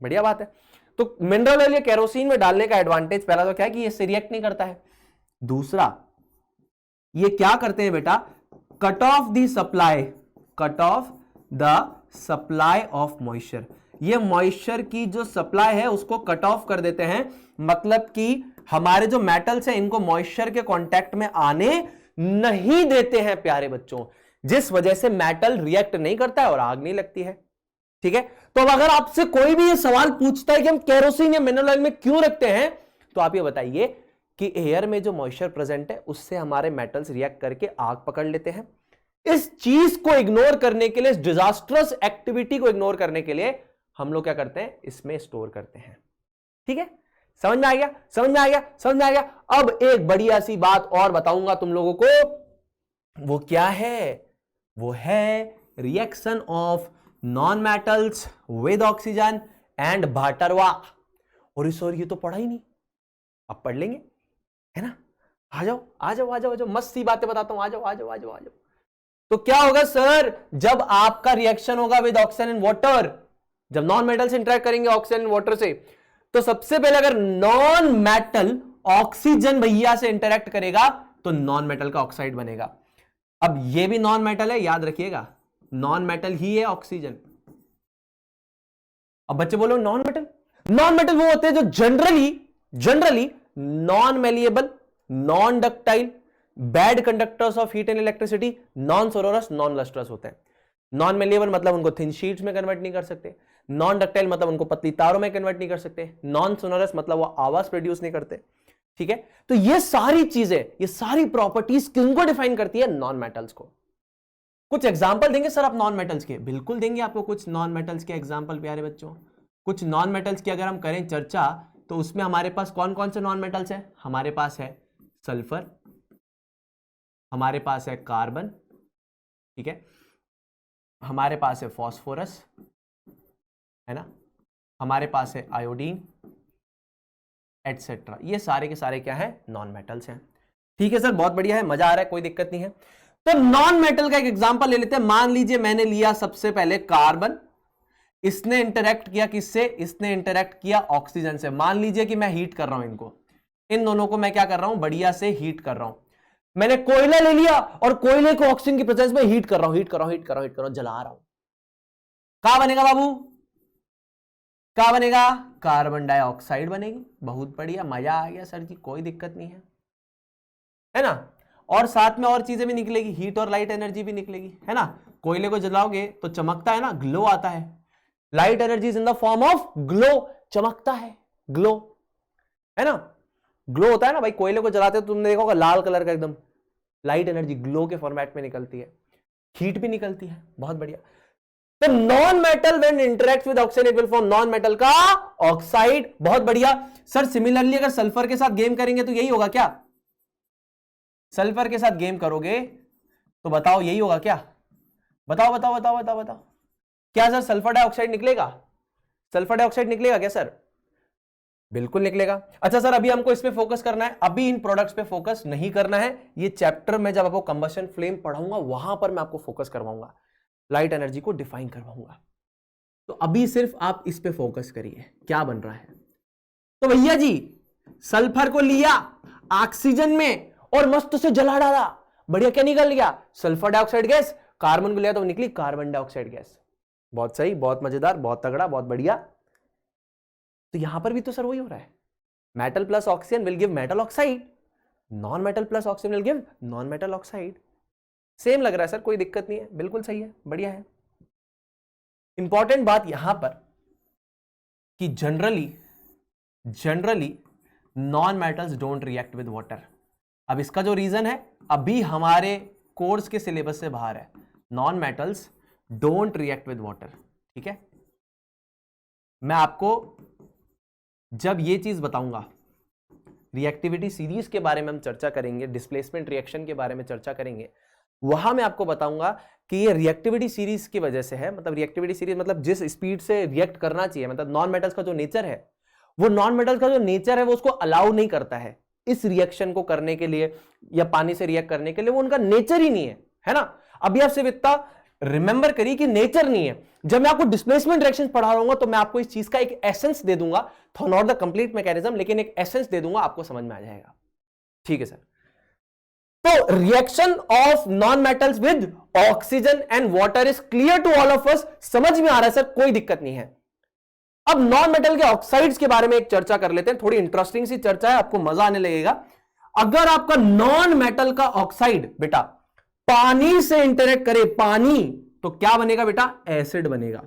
बढ़िया बात है। तो मिनरल ऑयल या केरोसिन में डालने का एडवांटेज पहला तो क्या है कि ये रिएक्ट नहीं करता है। दूसरा, ये क्या करते हैं बेटा? Cut off the supply of moisture. ये मॉइस्चर की जो सप्लाई है उसको कट ऑफ कर देते हैं, मतलब कि हमारे जो मेटल्स हैं इनको मॉइस्चर के कांटेक्ट में आने नहीं देते हैं प्यारे बच्चों, जिस वजह से मेटल रिएक्ट नहीं करता है और आग नहीं लगती है। ठीक है, तो अब अगर आपसे कोई भी ये सवाल पूछता है कि हम केरोसिन या मिनरल ऑयल में क्यों रखते हैं, तो आप ये बताइए कि एयर में जो मॉइस्चर प्रेजेंट है उससे हमारे मेटल्स रिएक्ट करके आग पकड़ लेते हैं। इस चीज को इग्नोर करने के लिए, इस डिजास्टरस एक्टिविटी को इग्नोर करने के लिए हम लोग क्या करते हैं? इसमें स्टोर करते हैं। ठीक है, समझ में आ गया? समझ में आ गया? समझ में आ गया? अब एक बढ़िया सी बात और बताऊंगा तुम लोगों को, वो क्या है? वो है reaction of non metals with oxygen and भाटरवा। और इस और ये तो पढ़ा ही नहीं, अब पढ़ लेंगे, है ना। आ जाओ आ जाओ आ जाओ आ जाओ, मस्त सी बातें बताता हूं, आ जाओ आ जाओ आ जाओ आ जाओ। तो क्या होगा सर, जब आपका रिएक्शन होगा विद ऑक्सीजन एंड वाटर, जब नॉन मेटल से इंटरेक्ट करेंगे ऑक्सीजन एंड वाटर से, तो सबसे पहले अगर नॉन मेटल ऑक्सीजन भैया से इंटरेक्ट करेगा तो नॉन मेटल का ऑक्साइड बनेगा। अब ये भी नॉन मेटल है, याद रखिएगा, नॉन मेटल ही है ऑक्सीजन। अब बच्चे बोलो नॉन मेटल, नॉन मेटल वो होते हैं जो generally non malleable, non ductile, bad conductors of heat and electricity non sonorous, non lustrous होते हैं। नॉन मेलिएबल मतलब उनको थिन शीट्स में कन्वर्ट नहीं कर सकते। नॉन डक्टाइल मतलब उनको पतली तारों में कन्वर्ट नहीं कर सकते। नॉन सोनोरस मतलब वो आवाज प्रोड्यूस नहीं करते। ठीक है, तो ये सारी चीजें, ये सारी प्रॉपर्टीज किनको डिफाइन करती है? नॉन मेटल्स को। कुछ एग्जांपल देंगे सर आप नॉन मेटल्स के? बिल्कुल देंगे आपको कुछ नॉन मेटल्स के एग्जांपल प्यारे बच्चों। कुछ नॉन मेटल्स की अगर हम करें चर्चा तो उसमें हमारे पास कौन कौन से नॉन मेटल्स हैं? हमारे पास है सल्फर, हमारे पास है कार्बन, ठीक है, हमारे पास है फास्फोरस, है ना, हमारे पास है आयोडीन एटसेट्रा। ये सारे के सारे क्या है? नॉन मेटल्स हैं। ठीक है सर, बहुत बढ़िया है, मजा आ रहा है, कोई दिक्कत नहीं है। तो नॉन मेटल का एक एग्जांपल ले लेते हैं। मान लीजिए मैंने लिया सबसे पहले कार्बन, इसने इंटरेक्ट किया किससे? इसने इंटरेक्ट किया ऑक्सीजन से। मान लीजिए कि मैं हीट कर रहा हूं इनको, इन दोनों को मैं क्या कर रहा हूं? बढ़िया से हीट कर रहा हूं। मैंने कोयला ले लिया और कोयले को ऑक्सीजन की प्रेजेंस में हीट कर रहा हूं, जला रहा हूं। क्या बनेगा बाबू? क्या बनेगा? कार्बन डाइऑक्साइड बनेगी। बहुत बढ़िया, मजा आ गया सर जी, कोई दिक्कत नहीं है ना। और साथ में और चीजें भी निकलेगी, हीट और लाइट एनर्जी भी निकलेगी, है ना। कोयले को जलाओगे तो चमकता है ना, ग्लो आता है। Light energy is in the form of glow, चमकता है, ग्लो, है ना। ग्लो होता है ना भाई, कोयले को जलाते हो तुमने देखा होगा लाल कलर का एकदम, लाइट एनर्जी ग्लो के फॉर्मेट में निकलती है, हीट भी निकलती है। बहुत बढ़िया। तो non metal when interact with oxygen it will form non metal का ऑक्साइड। बहुत बढ़िया सर। सिमिलरली अगर सल्फर के साथ गेम करेंगे तो यही होगा क्या? सल्फर के साथ गेम करोगे तो बताओ यही होगा क्या? बताओ बताओ बताओ बताओ बताओ, क्या सर सल्फर डाइऑक्साइड निकलेगा? सल्फर डाइऑक्साइड निकलेगा क्या सर? बिल्कुल निकलेगा। अच्छा सर, अभी हमको इस पे फोकस करना है, अभी इन प्रोडक्ट्स पे फोकस नहीं करना है। ये चैप्टर में जब आपको कंबशन फ्लेम पढ़ाऊंगा वहां पर मैं आपको फोकस करवाऊंगा, लाइट एनर्जी को डिफाइन करवाऊंगा। तो अभी सिर्फ आप इस पे फोकस करिए, क्या बन रहा है। तो भैया जी, सल्फर को लिया ऑक्सीजन में और मस्त से जला डाला, बढ़िया, क्या निकल गया? Sulphur dioxide gas. कार्बन को लिया तो निकली कार्बन डाइऑक्साइड गैस। बहुत सही, बहुत मजेदार, बहुत तगड़ा, बहुत बढ़िया। तो यहां पर भी तो सर वही हो रहा है, metal plus oxygen will give metal oxide, non metal plus oxygen will give non metal oxide. Same लग रहा है सर, कोई दिक्कत नहीं है, बिल्कुल सही है, बढ़िया है। इंपॉर्टेंट बात यहां पर कि generally non metals don't react with water. अब इसका जो रीजन है अभी हमारे कोर्स के सिलेबस से बाहर है, non metals don't react with water. ठीक है, मैं आपको जब ये चीज बताऊंगा, रिएक्टिविटी सीरीज के बारे में हम चर्चा करेंगे, डिस्प्लेसमेंट रिएक्शन के बारे में चर्चा करेंगे, वहां मैं आपको बताऊंगा कि ये रिएक्टिविटी सीरीज की वजह से है। मतलब रिएक्टिविटी सीरीज मतलब जिस स्पीड से रिएक्ट करना चाहिए, मतलब नॉन मेटल्स का जो नेचर है, वो नॉन मेटल्स का जो नेचर है वो उसको अलाउ नहीं करता है इस रिएक्शन को करने के लिए, या पानी से रिएक्ट करने के लिए, वो उनका नेचर ही नहीं है ना। अभी आप सिर्फ इतना रिमेंबर करिए कि नेचर नहीं है। जब मैं आपको डिस्प्लेसमेंट रिएक्शन पढ़ा रहा हूं तो मैं आपको इस चीज का एक एसेंस दे दूंगा, नॉट द कंप्लीट मैकेनिज्म, लेकिन एक एसेंस दे दूंगा, आपको समझ में आ जाएगा। ठीक है सर। तो reaction of non metals with oxygen and water is clear to all of us, समझ में आ रहा है सर, कोई दिक्कत नहीं है। अब नॉन मेटल के ऑक्साइड्स के बारे में एक चर्चा कर लेते हैं, थोड़ी इंटरेस्टिंग सी चर्चा है, आपको मजा आने लगेगा। अगर आपका नॉन मेटल का ऑक्साइड बेटा पानी से इंटरेक्ट करे, पानी, तो क्या बनेगा बेटा? एसिड बनेगा।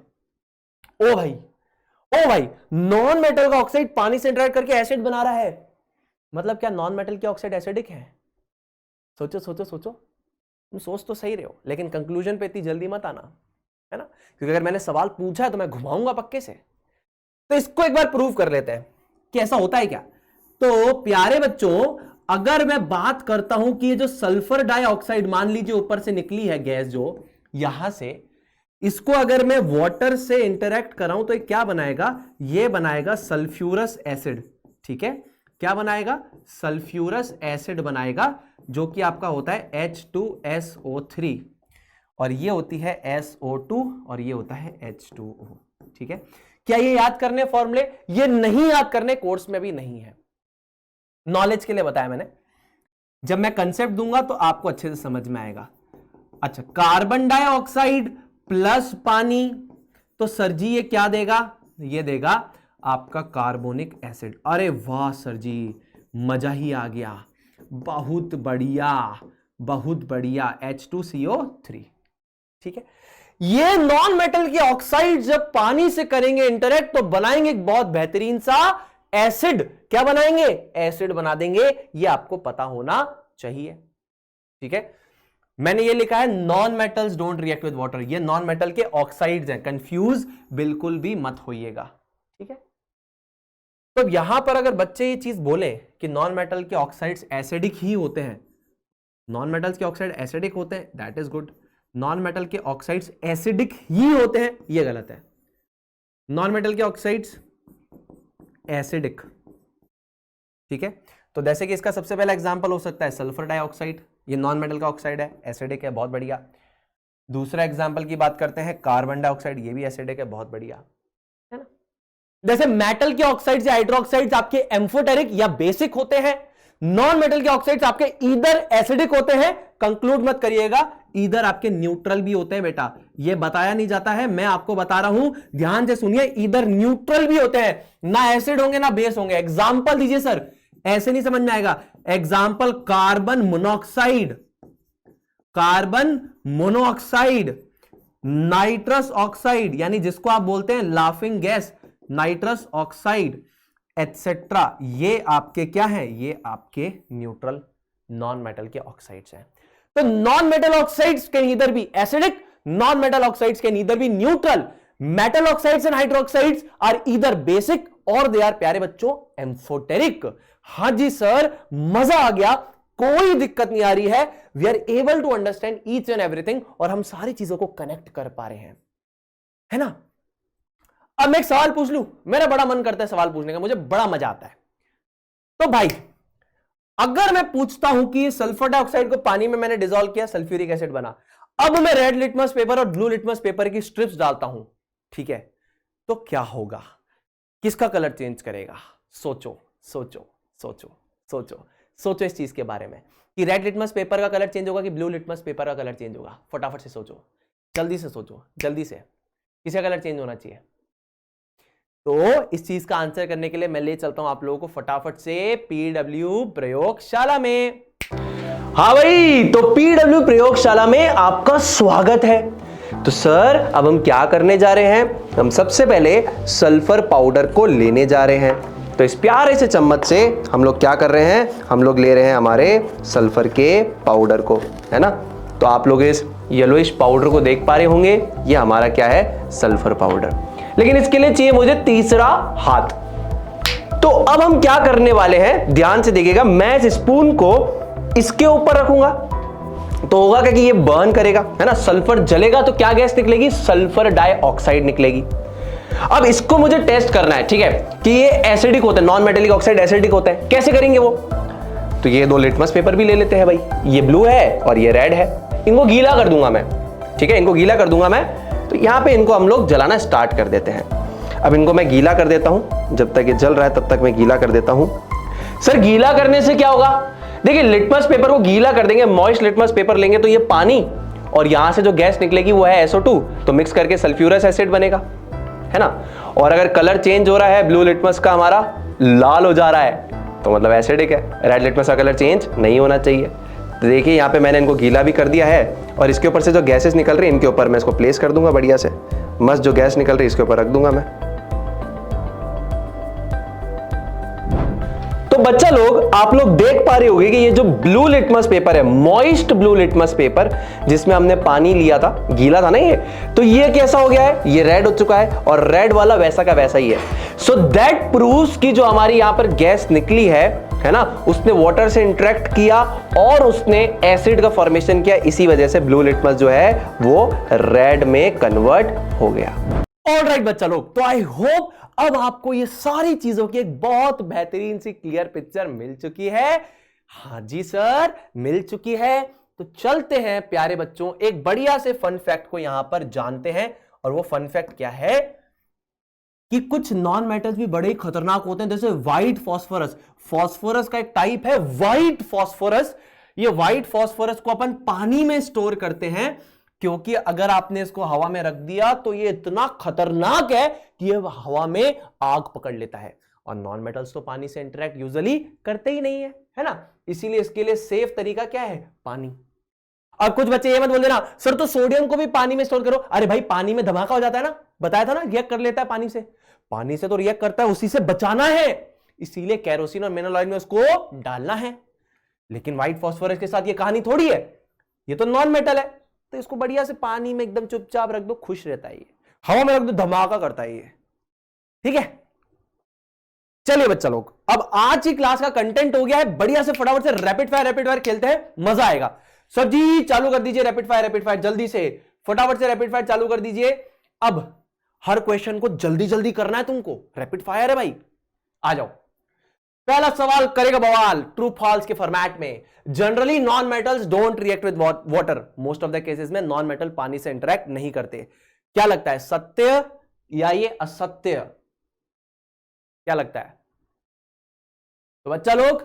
ओ भाई, नॉन मेटल का ऑक्साइड पानी से इंटरेक्ट करके एसिड बना रहा है, मतलब क्या नॉन मेटल के ऑक्साइड एसिडिक है? सोचो सोचो सोचो, तुम सोच तो सही रहे हो, लेकिन कंक्लूजन पे इतनी जल्दी मत आना, है ना, क्योंकि अगर मैंने सवाल पूछा है तो मैं घुमाऊंगा पक्के से। तो इसको एक बार प्रूव कर लेते हैं कि ऐसा होता है क्या। तो प्यारे बच्चों, अगर मैं बात करता हूं कि ये जो सल्फर डाइऑक्साइड मान लीजिए ऊपर से निकली है गैस, जो यहां से, इसको अगर मैं वाटर से इंटरेक्ट कराऊं तो ये क्या बनाएगा? ये बनाएगा सल्फ्यूरस एसिड। ठीक है, क्या बनाएगा? सल्फ्यूरस एसिड बनाएगा, जो कि आपका होता है H2SO3, और ये होती है SO2, और ये होता है H2O। ठीक है, क्या ये याद करने फॉर्मूले? ये नहीं याद करने, कोर्स में भी नहीं है, नॉलेज के लिए बताया मैंने। जब मैं कंसेप्ट दूंगा तो आपको अच्छे से समझ में आएगा। अच्छा, कार्बन डाइऑक्साइड प्लस पानी, तो सर जी ये क्या देगा? ये देगा आपका कार्बोनिक एसिड। अरे वाह सर जी, मजा ही आ गया। बहुत बढ़िया, बहुत बढ़िया, H2CO3। ठीक है, ये नॉन मेटल के ऑक्साइड जब पानी से करेंगे इंटरेक्ट तो बनाएंगे एक बहुत बेहतरीन सा एसिड। क्या बनाएंगे? एसिड बना देंगे। ये आपको पता होना चाहिए। ठीक है, मैंने ये लिखा है non metals don't react with water, ये नॉन मेटल के ऑक्साइड्स हैं, कंफ्यूज बिल्कुल भी मत होइएगा। ठीक है, तो यहां पर अगर बच्चे ये चीज बोले कि नॉन मेटल के ऑक्साइड्स एसिडिक ही होते हैं, नॉन मेटल्स के ऑक्साइड एसिडिक होते हैं, that is good. Non metal के ऑक्साइड्स एसिडिक ही होते हैं, ये गलत है। नॉन मेटल के ऑक्साइड्स एसिडिक। ठीक है, तो जैसे कि इसका सबसे पहला एग्जांपल हो सकता है सल्फर डाइऑक्साइड, ये नॉन मेटल का ऑक्साइड है, एसिडिक है, बहुत बढ़िया। दूसरा एग्जांपल की बात करते हैं कार्बन डाइऑक्साइड, ये भी एसिडिक है, बहुत बढ़िया, है ना। जैसे मेटल के ऑक्साइड्स या हाइड्रोक्साइड्स आपके एम्फोटेरिक या बेसिक होते हैं, नॉन मेटल के ऑक्साइड्स आपके ईदर एसिडिक होते हैं, कंक्लूड मत करिएगा, ईदर आपके न्यूट्रल भी होते हैं बेटा, ये बताया नहीं जाता है, मैं आपको बता रहा हूं, ध्यान से सुनिए, ईदर न्यूट्रल भी होते हैं, ना एसिड होंगे ना बेस होंगे। एग्जांपल दीजिए सर, ऐसे नहीं समझ में आएगा। Example carbon monoxide, carbon monoxide, nitrous oxide यानी जिसको आप बोलते हैं laughing gas, nitrous oxide etcetera, ये आपके क्या है? ये आपके न्यूट्रल नॉन मेटल के ऑक्साइड्स हैं। तो non metal oxides can either be acidic, non metal oxides can either be neutral, metal oxides and hydroxides are either basic और दे आर, प्यारे बच्चों, एम्फोटेरिक। हां जी सर, मजा आ गया, कोई दिक्कत नहीं आ रही है, we are able to understand each and everything, और हम सारी चीजों को कनेक्ट कर पा रहे हैं, है ना। अब मैं एक सवाल पूछ लूं, मेरा बड़ा मन करता है सवाल पूछने का, मुझे बड़ा मजा आता है। तो भाई अगर मैं पूछता हूं कि सल्फर डाइऑक्साइड को पानी में मैंने डिसॉल्व किया, सल्फ्यूरिक एसिड बना, अब मैं रेड लिटमस पेपर और ब्लू लिटमस पेपर की स्ट्रिप्स डालता हूं, ठीक है, तो क्या होगा? किसका कलर चेंज करेगा? सोचो सोचो सोचो सोचो सोचो इस चीज के बारे में कि रेड लिटमस पेपर का कलर चेंज होगा कि ब्लू लिटमस पेपर का कलर चेंज होगा। फटाफट से सोचो, जल्दी से सोचो, जल्दी से, किसका कलर चेंज होना चाहिए? तो इस चीज का आंसर करने के लिए मैं ले चलता हूं आप लोगों को फटाफट से पीडब्ल्यू प्रयोगशाला में। हाँ भाई, तो पीडब्ल्यू प्रयोगशाला में आपका स्वागत है। तो सर अब हम क्या करने जा रहे हैं? हम सबसे पहले सल्फर पाउडर को लेने जा रहे हैं। तो इस प्यारे से चम्मच से हम लोग क्या कर रहे हैं? हम लोग ले रहे हैं हमारे सल्फर के पाउडर को, है ना। तो आप लोग इस येलोइश पाउडर को देख पा रहे होंगे, ये हमारा क्या है? Sulphur powder. लेकिन इसके लिए चाहिए मुझे तीसरा हाथ। तो अब हम क्या करने वाले हैं, ध्यान से देखिएगा, मैं इस स्पून को इसके ऊपर रखूंगा तो होगा क्या कि ये बर्न करेगा, है ना। सल्फर जलेगा तो क्या गैस निकलेगी? सल्फर डाइऑक्साइड निकलेगी। अब इसको मुझे टेस्ट करना है, ठीक है, कि ये एसिडिक होते हैं, नॉन मेटेलिक ऑक्साइड एसिडिक होते हैं। कैसे करेंगे वो? तो ये दो लिटमस पेपर भी ले लेते हैं भाई, ये ब्लू है और ये रेड है, इनको गीला कर दूंगा मैं, ठीक है, इनको गीला कर दूंगा मैं। तो यहां पे इनको हम लोग जलाना स्टार्ट कर देते हैं। अब इनको मैं गीला कर देता हूं, जब तक ये जल रहा है तब तक मैं गीला कर देता हूं। सर गीला करने से क्या होगा? देखिए लिटमस पेपर को गीला कर देंगे, मॉइस्ट लिटमस पेपर लेंगे तो ये पानी और यहां से जो गैस निकलेगी वो है SO2, तो मिक्स करके सल्फ्यूरस एसिड बनेगा, है ना। और अगर कलर चेंज हो रहा है, ब्लू लिटमस का हमारा लाल हो जा रहा है, तो मतलब एसिडिक है। रेड लिटमस का कलर चेंज नहीं होना चाहिए। तो देखिए यहाँ पे मैंने इनको गीला भी कर दिया है और इसके ऊपर से जो गैसेस निकल रही है इनके ऊपर मैं इसको प्लेस कर दूंगा बढ़िया से, मस्त जो गैस निकल रही है इसके ऊपर रख दूंगा मैं। तो बच्चा लोग, आप लोग देख पा रहे होंगे कि ये जो ब्लू लिटमस पेपर है, मॉइस्ट ब्लू लिटमस पेपर, जिसमें हमने पानी लिया था, गीला था ना ये, तो ये कैसा हो गया है? ये रेड हो चुका है और रेड वाला वैसा का वैसा ही है। सो दैट प्रूव्स कि जो हमारी यहां पर गैस निकली है ना, उसने वाटर से इंटरेक्ट किया और उसने एसिड का फॉर्मेशन किया, इसी वजह से ब्लू लिटमस जो है वो रेड में कन्वर्ट हो गया। ऑलराइट बच्चा लोग, तो आई होप अब आपको ये सारी चीजों की एक बहुत बेहतरीन सी क्लियर पिक्चर मिल चुकी है। हाँ जी सर, मिल चुकी है। तो चलते हैं प्यारे बच्चों, एक बढ़िया से फन फैक्ट को यहां पर जानते हैं। और वो फन फैक्ट क्या है कि कुछ नॉन मेटल्स भी बड़े खतरनाक होते हैं, जैसे व्हाइट फॉस्फोरस। फॉस्फोरस का एक टाइप है व्हाइट फॉस्फोरस। ये व्हाइट फॉस्फोरस को अपन पानी में स्टोर करते हैं, क्योंकि अगर आपने इसको हवा में रख दिया तो ये इतना खतरनाक है कि ये हवा में आग पकड़ लेता है। और नॉन मेटल्स तो पानी से इंटरेक्ट यूजुअली करते ही नहीं है ना, इसीलिए इसके लिए सेफ तरीका क्या है, पानी। और कुछ बच्चे ये मत बोल देना सर तो सोडियम को भी पानी में स्टोर करो, अरे भाई पानी में धमाका हो जाता है ना, बताया था ना, रिएक्ट कर लेता है पानी से तो रिएक्ट करता है, उसी से बचाना है, इसीलिए केरोसिन और मिनरल ऑयल में उसको डालना है। लेकिन व्हाइट फास्फोरस के साथ ये कहानी थोड़ी है, ये तो नॉन मेटल है, तो इसको बढ़िया से पानी में एकदम चुपचाप रख दो, खुश रहता है ये, हवा में रख दो धमाका करता है ये, ठीक है। चलिए बच्चा लोग, अब आज की क्लास का कंटेंट हो गया है बढ़िया से, फटाफट से रैपिड फायर खेलते हैं, मजा आएगा। सर जी चालू कर दीजिए रैपिड फायर जल्दी से, फटाफट से रैपिड फायर चालू कर दीजिए। अब हर क्वेश्चन को जल्दी जल्दी करना है तुमको, रैपिड फायर है भाई, आ जाओ। पहला सवाल करेगा बवाल, ट्रू फॉल्स के फॉर्मेट में। Generally non metals don't react with water, most of the cases में नॉन मेटल पानी से इंटरेक्ट नहीं करते। क्या लगता है, सत्य या ये असत्य, क्या लगता है? तो बच्चा लोग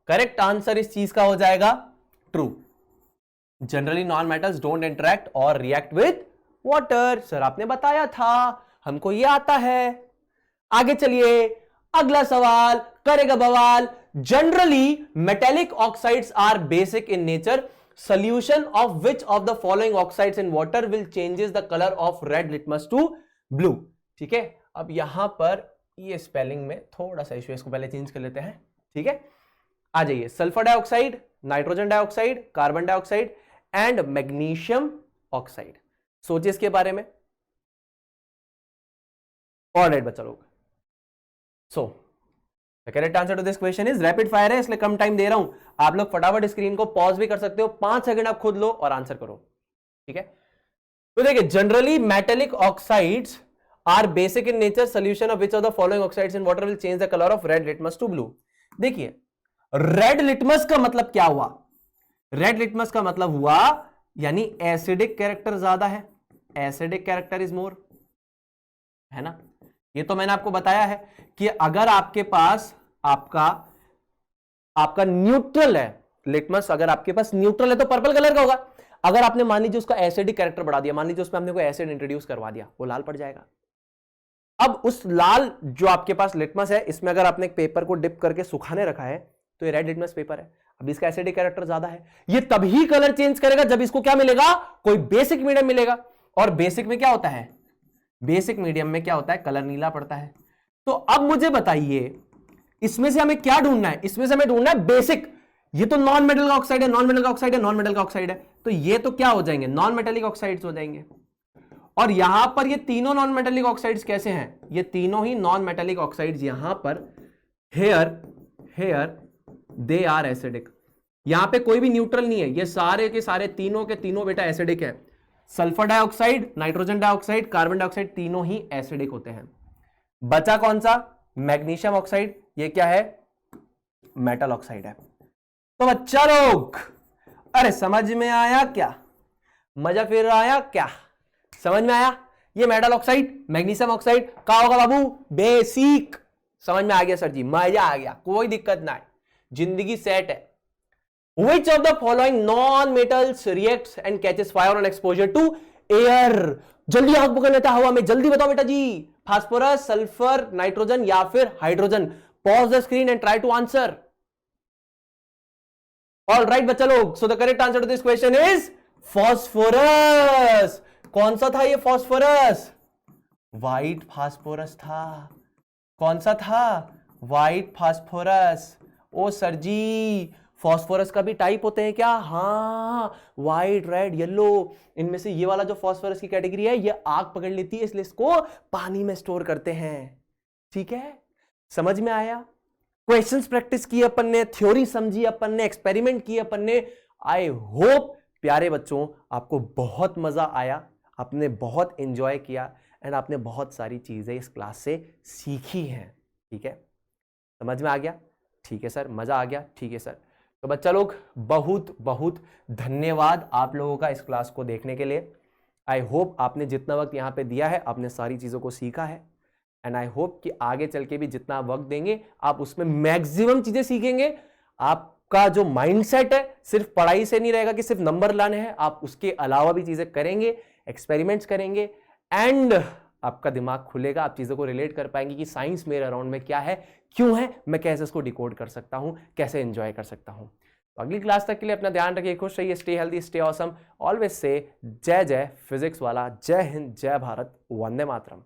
करेक्ट आंसर इस चीज का हो जाएगा true. Generally non metals don't interact और रिएक्ट विद वाटर, सर आपने बताया था, हमको ये आता है। आगे चलिए, अगला सवाल करेगा बवाल। Generally metallic oxides are basic in nature, solution of which of the following oxides in water will changes the color of red litmus to blue। ठीक है, अब यहां पर ये स्पेलिंग में थोड़ा सा इशू है, इसको पहले चेंज कर लेते हैं, ठीक है। आ जाइए, sulphur dioxide, nitrogen dioxide, carbon dioxide and magnesium oxide, सोचिए इसके बारे में। ऑलराइट बच्चा लोग, so the correct answer to this question is, rapid fire है इसलिए कम टाइम दे रहा हूं, आप लोग फटाफट स्क्रीन को पॉज भी कर सकते हो, 5 सेकंड आप खुद लो और आंसर करो, ठीक है। तो देखिए, generally metallic oxides are basic in nature, solution of which of the following oxides in water will change the colour of red litmus to blue. देखिए, रेड लिटमस का मतलब क्या हुआ, रेड लिटमस का मतलब हुआ यानी एसिडिक कैरेक्टर ज्यादा है, एसिडिक कैरेक्टर इज मोर, है ना। ये तो मैंने आपको बताया है कि अगर आपके पास आपका न्यूट्रल है लिटमस, अगर आपके पास न्यूट्रल है तो पर्पल कलर का होगा। अगर आपने मान लीजिए उसका एसिडिक कैरेक्टर बढ़ा दिया, मान लीजिए उसमें हमने कोई एसिड इंट्रोड्यूस करवा दिया, वो लाल पड़ जाएगा। अब उस लाल जो आपके पास लिटमस है, इसमें अगर आपने एक पेपर को डिप करके सुखाने रखा है तो ये रेड लिटमस पेपर है, अब इसका एसिडिक कैरेक्टर ज्यादा है, ये तभी कलर चेंज करेगा जब इसको क्या मिलेगा, कोई बेसिक मीडियम मिलेगा। और बेसिक में क्या होता है, बेसिक मीडियम में क्या होता है, कलर नीला पड़ता है। तो अब मुझे बताइए इसमें से हमें क्या ढूंढना है, इसमें से हमें ढूंढना है बेसिक। ये तो नॉन मेटल का ऑक्साइड है, नॉन मेटल का ऑक्साइड है, नॉन मेटल का ऑक्साइड है, तो ये तो क्या हो जाएंगे, नॉन मेटेलिक ऑक्साइड्स हो जाएंगे। और यहां पर ये तीनों नॉन मेटेलिक ऑक्साइड्स कैसे हैं, ये तीनों ही नॉन मेटेलिक ऑक्साइड्स यहां पर हेयर दे आर एसिडिक, यहां पे कोई भी न्यूट्रल नहीं है, ये सारे के सारे तीनों के तीनों बेटा एसिडिक है। Sulphur dioxide, nitrogen dioxide, carbon dioxide तीनों ही एसिडिक होते हैं। बचा कौन सा, मैग्नीशियम ऑक्साइड, ये क्या है, मेटल ऑक्साइड है। तो बच्चा लोग, अरे समझ में आया क्या, मजा फिर आया क्या, समझ में आया, ये मेटल ऑक्साइड मैग्नीशियम ऑक्साइड क्या होगा बाबू, बेसिक। समझ में आ गया सर जी, मजा आ गया, कोई दिक्कत ना है, जिंदगी सेट है। Which of the following non-metals reacts and catches fire on exposure to air? जल्दी आग पकड़ लेता है हवा में, जल्दी बताओ बेटा जी, फास्फोरस, सल्फर, नाइट्रोजन या फिर hydrogen. Pause the screen and try to answer. All right बच्चा लोग, so the correct answer to this question is phosphorus. कौन सा था ये फॉस्फोरस, व्हाइट फास्फोरस था। कौन सा था, व्हाइट फास्फोरस। ओ सर जी, फॉस्फोरस का भी टाइप होते हैं क्या, हाँ, व्हाइट, रेड, येलो, इनमें से ये वाला जो फॉस्फोरस की कैटेगरी है ये आग पकड़ लेती है, इसलिए इसको पानी में स्टोर करते हैं। ठीक है, समझ में आया। क्वेश्चंस प्रैक्टिस की अपन ने, थ्योरी समझी अपन ने, एक्सपेरिमेंट किए अपन ने। आई होप प्यारे बच्चों आपको बहुत मजा आया, आपने बहुत एंजॉय किया एंड आपने बहुत सारी चीजें इस क्लास से सीखी हैं। ठीक है, समझ में आ गया, ठीक है सर, मजा आ गया, ठीक है सर। तो बच्चा लोग बहुत बहुत धन्यवाद आप लोगों का इस क्लास को देखने के लिए। आई होप आपने जितना वक्त यहाँ पे दिया है आपने सारी चीज़ों को सीखा है एंड आई होप कि आगे चल के भी जितना वक्त देंगे आप उसमें मैक्सिमम चीज़ें सीखेंगे। आपका जो माइंडसेट है सिर्फ पढ़ाई से नहीं रहेगा कि सिर्फ नंबर लाने हैं, आप उसके अलावा भी चीज़ें करेंगे, एक्सपेरिमेंट्स करेंगे एंड आपका दिमाग खुलेगा, आप चीज़ों को रिलेट कर पाएंगे कि साइंस मेरे अराउंड में क्या है, क्यों है, मैं कैसे इसको डिकोड कर सकता हूँ, कैसे एंजॉय कर सकता हूँ। तो अगली क्लास तक के लिए अपना ध्यान रखिए, खुश रहिए, stay healthy, stay awesome, always say जय जय फिजिक्स वाला, जय हिंद, जय भारत, वंदे मातरम।